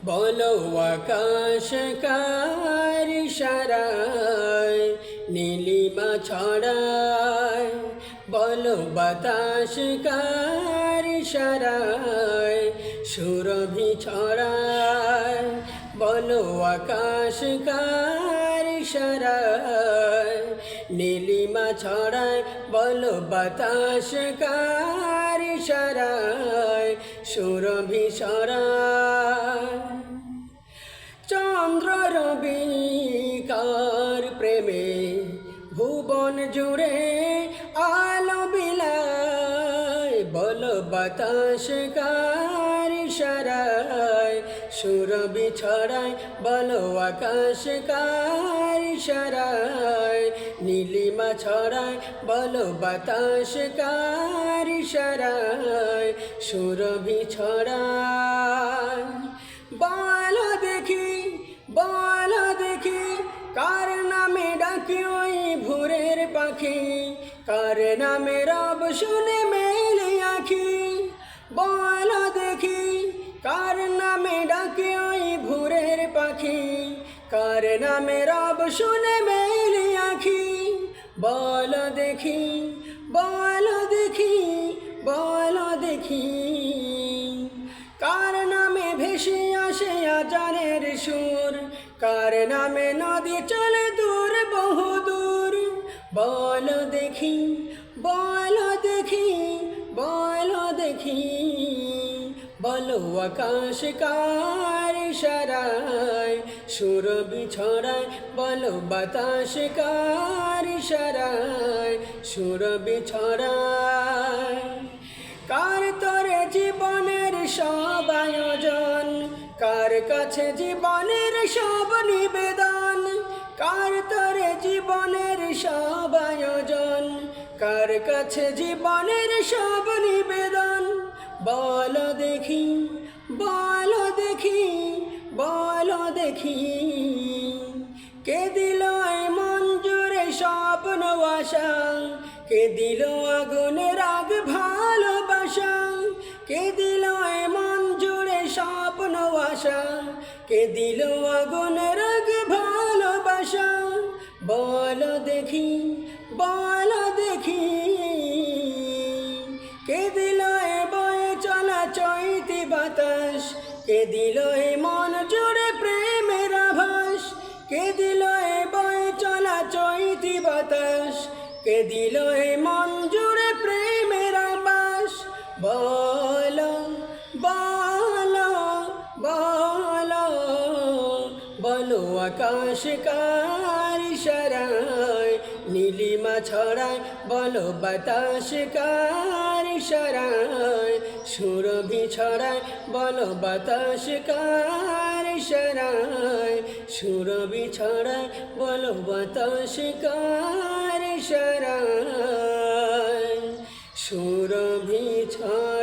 বলো আকাশ কার ইশারায় নীলিমা ছড়ায়, বলো বাতাস কার ইশারায় সুরভি ছড়ায়, বলো আকাশ কার ইশারায় নীলিমা ছড়ায়, বলো বাতাস কার ইশারায় সুরভি ছড়ায়। চন্দ্র রবি কার প্রেমে ভুবন জুড়ে আলো বিলায়, বলো বাতাস কার ইশারায় সুরভি ছড়ায়, বলো আকাশ কার ইশারায় নীলিমা ছড়ায়, বলো বাতাস কার ইশারায় সুরভি ছড়ায়। বলো দেখি, বলো দেখি কার নামে ডাকি ওই ভোরের পাখি, কার নামে রব শুনে মেলে আখি। বলো দেখি কার নামে ডাকি ওই ভোরের পাখি, কার নামে রব শুনে মেলে আখি। বলো দেখি, বলো দেখি, বলো দেখি কার নামে ভেসে আসে আজানের সুর, কার নামে নদী চলে দূর বহু দূর। বলো দেখি, বলো দেখি, বলো দেখি, বলো আকাশ কার ইশারায় সুরভি ছড়ায়, বলো বাতাস কার ইশারায় সুরভি ছড়ায়। কার তরে জীবনের সব আয়োজন, কার কাছে জীবনের সব নিবেদন, কার তরে জীবনের সব আয়োজন, কার কাছে জীবনের সব নিবেদন। বলো দেখি, বলো দেখি, বলো দেখি কে দিল এই মন জুড়ে স্বপ্ন আশা, কে দিল আগুন রাগ ভালোবাসা, কে দিল এই মন জুড়ে স্বপ্ন আশা, কে দিল আগুন রাগ ভালোবাসা। বলো দেখি, বলো দেখি কে দিল এ বয়ে চলা চৈতি বাতাস, কে দিল এ মন জুড়ে প্রেমের আভাস, কে দিল এ বয়ে চলা চৈতি বাতাস, কে দিল এ মন জুড়ে প্রেমের আভাস। বলো, বলো, বলো, বলো আকাশ কার ইশারায় নীলিমা ছড়ায়, বলো বাতাস কার ইশারায় সুরভি ছড়ায়, বলো বাতাস কার ইশারায় সুরভি ছড়ায়, বলো বাতাস কার ইশারায় সুরভি ছড়ায়।